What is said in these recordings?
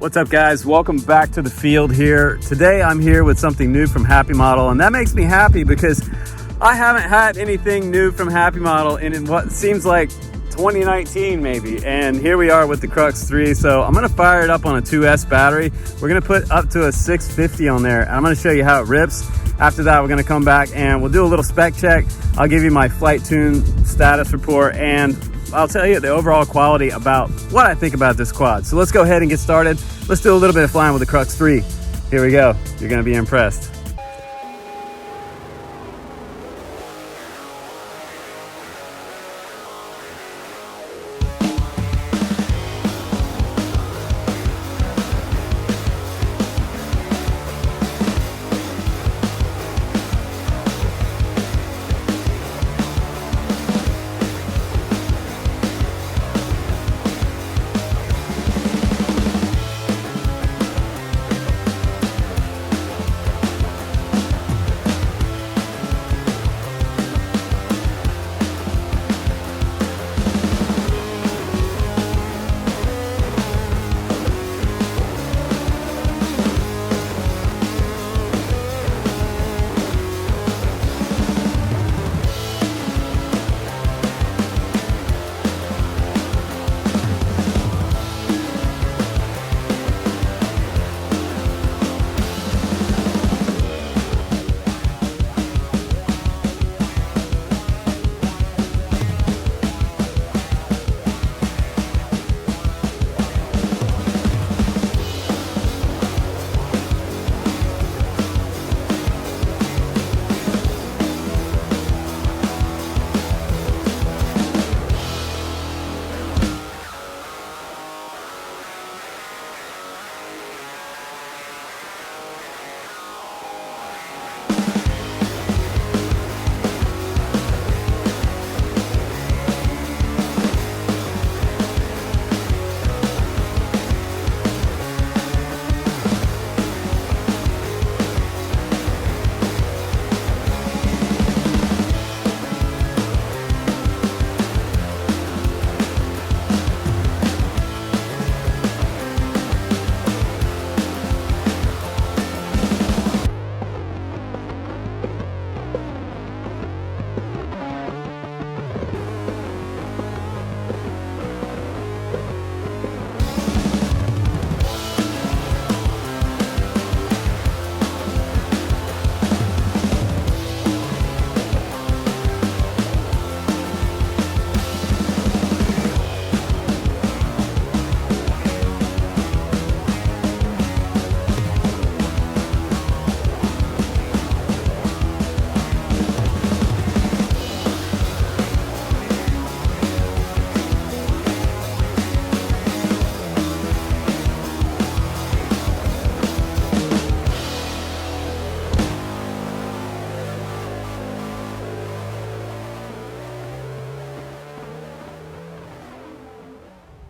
What's up, guys? Welcome back to the field here. Today I'm here with something new from Happy Model, and that makes me happy because I haven't had anything new from Happy Model in what seems like 2019 maybe, and here we are with the Crux 3. So I'm gonna fire it up on a 2S battery. We're gonna put up to a 650 on there, and I'm gonna show you how it rips. After that, we're gonna come back and we'll do a little spec check. I'll give you my flight tune status report, and I'll tell you the overall quality about what I think about this quad. So let's go ahead and get started. Let's do a little bit of flying with the Crux 3. Here we go. You're gonna be impressed.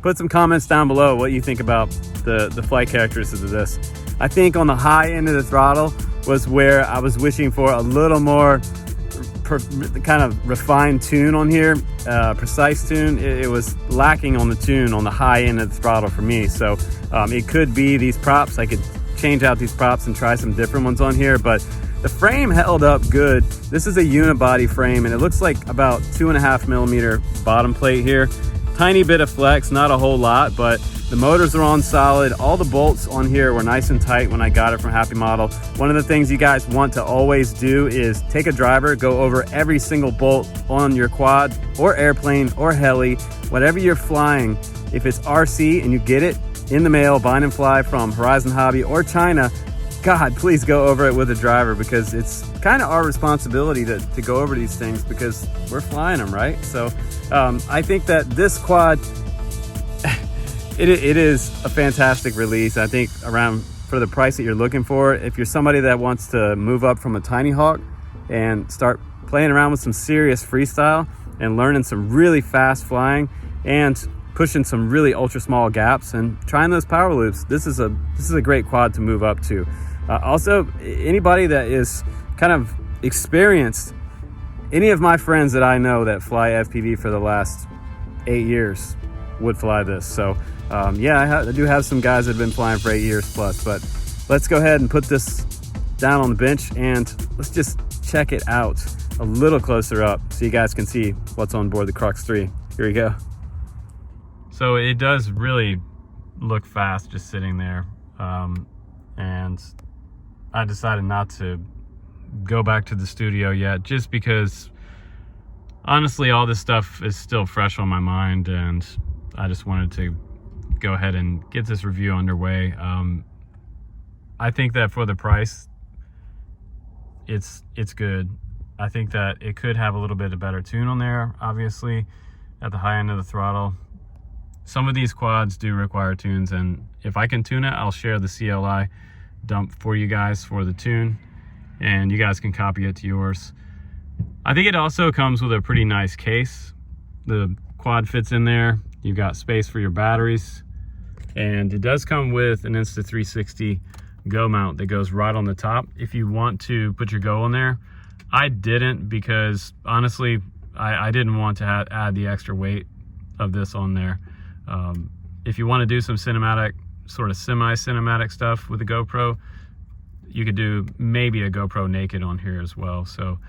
Put some comments down below what you think about the flight characteristics of this. I think on the high end of the throttle was where I was wishing for a little more kind of refined tune on here, precise tune. It was lacking on the tune on the high end of the throttle for me. So it could be these props. I could change out these props and try some different ones on here, but the frame held up good. This is a unibody frame, and it looks like about 2.5 millimeter bottom plate here. Tiny bit of flex, not a whole lot, but the motors are on solid. All the bolts on here were nice and tight when I got it from Happy Model. One of the things you guys want to always do is take a driver, go over every single bolt on your quad or airplane or heli, whatever you're flying. If it's RC and you get it in the mail, bind and fly from Horizon Hobby or China, God, please go over it with a driver, because it's kind of our responsibility to go over these things because we're flying them, right? So I think that this quad, it is a fantastic release. I think around for the price that you're looking for, if you're somebody that wants to move up from a Tiny Hawk and start playing around with some serious freestyle and learning some really fast flying and pushing some really ultra small gaps and trying those power loops, this is a great quad to move up to. Also, anybody that is kind of experienced, any of my friends that I know that fly FPV for the last 8 years, would fly this. So yeah, I do have some guys that have been flying for 8 years plus, but let's go ahead and put this down on the bench and let's just check it out a little closer up so you guys can see what's on board the Crux 3. Here we go. So it does really look fast just sitting there, and I decided not to go back to the studio yet, just because honestly all this stuff is still fresh on my mind, and I just wanted to go ahead and get this review underway. I think that for the price, it's good. I think that it could have a little bit of better tune on there, obviously, at the high end of the throttle. Some of these quads do require tunes, and if I can tune it, I'll share the CLI dump for you guys for the tune, and you guys can copy it to yours. I think it also comes with a pretty nice case. The quad fits in there. You've got space for your batteries, and it does come with an Insta360 Go mount that goes right on the top if you want to put your Go on there. I didn't, because honestly I didn't want to add the extra weight of this on there. If you want to do some cinematic, sort of semi-cinematic stuff with the GoPro, you could do maybe a GoPro naked on here as well. So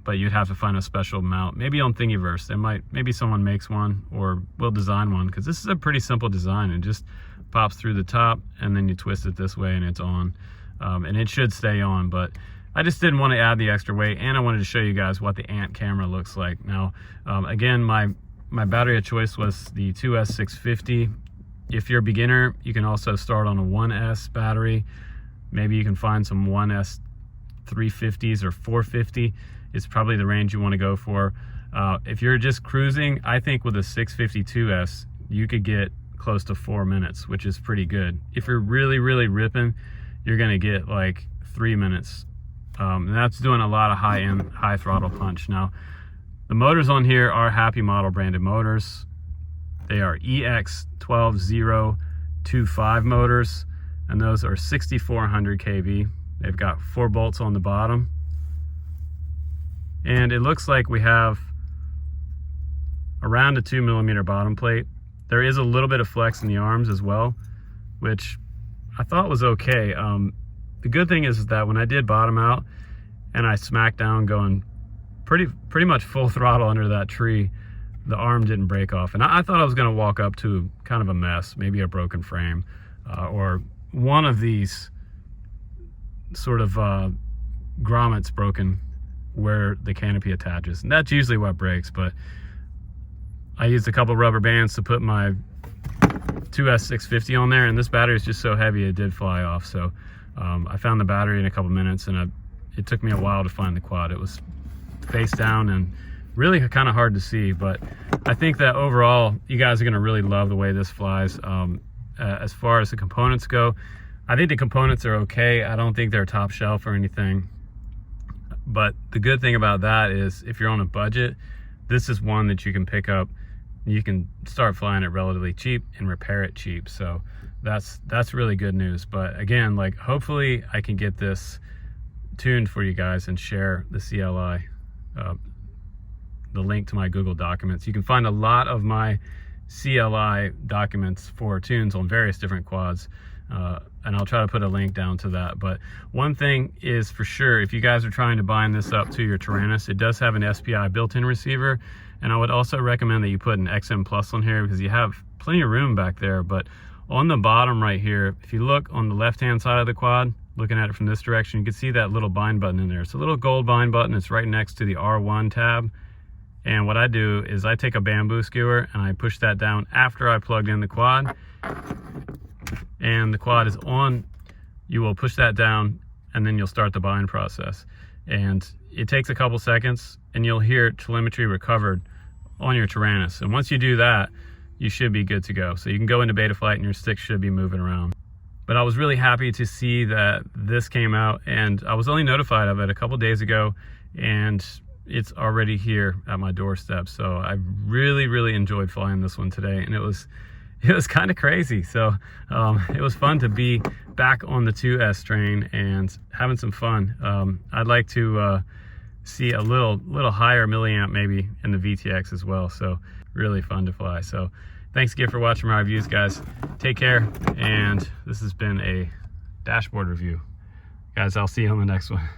but you'd have to find a special mount, maybe on Thingiverse. Maybe someone makes one or will design one, because this is a pretty simple design. It just pops through the top and then you twist it this way and it's on, and it should stay on. But I just didn't want to add the extra weight, and I wanted to show you guys what the Ant camera looks like. Now, again, my battery of choice was the 2S650. If you're a beginner, you can also start on a 1S battery. Maybe you can find some 1S 350s or 450. It's probably the range you want to go for. If you're just cruising, I think with a 652S, you could get close to 4 minutes, which is pretty good. If you're really, really ripping, you're gonna get like 3 minutes. And that's doing a lot of high throttle punch. Now, the motors on here are Happy Model branded motors. They are EX12025 motors, and those are 6400 kV. They've got 4 bolts on the bottom. And it looks like we have around a 2mm bottom plate. There is a little bit of flex in the arms as well, which I thought was okay. The good thing is that when I did bottom out and I smacked down going pretty much full throttle under that tree, the arm didn't break off. And I thought I was gonna walk up to kind of a mess, maybe a broken frame, or one of these sort of grommets broken where the canopy attaches. And that's usually what breaks, but I used a couple rubber bands to put my 2S650 on there, and this battery is just so heavy it did fly off. So I found the battery in a couple minutes, and it took me a while to find the quad. It was face down and really kind of hard to see, but I think that overall you guys are going to really love the way this flies. As far as the components go, I think the components are okay. I don't think they're top shelf or anything, but the good thing about that is if you're on a budget, this is one that you can pick up. You can start flying it relatively cheap and repair it cheap. So that's really good news. But again, like, hopefully I can get this tuned for you guys and share the CLI, the link to my Google documents. You can find a lot of my CLI documents for tunes on various different quads, and I'll try to put a link down to that. But one thing is for sure, if you guys are trying to bind this up to your Taranis, it does have an SPI built-in receiver, and I would also recommend that you put an XM Plus on here, because you have plenty of room back there. But on the bottom right here, if you look on the left-hand side of the quad, looking at it from this direction, you can see that little bind button in there. It's a little gold bind button. It's right next to the R1 tab. And what I do is I take a bamboo skewer and I push that down after I plugged in the quad, and the quad is on. You will push that down and then you'll start the bind process. And it takes a couple seconds and you'll hear telemetry recovered on your Taranis. And once you do that, you should be good to go. So you can go into beta flight and your stick should be moving around. But I was really happy to see that this came out, and I was only notified of it a couple days ago, and it's already here at my doorstep. So I really enjoyed flying this one today, and it was kind of crazy. So it was fun to be back on the 2S train and having some fun. I'd like to see a little higher milliamp maybe in the VTX as well. So really fun to fly. So Thanks again for watching my reviews, guys. Take care, and this has been a dashboard review. Guys, I'll see you on the next one.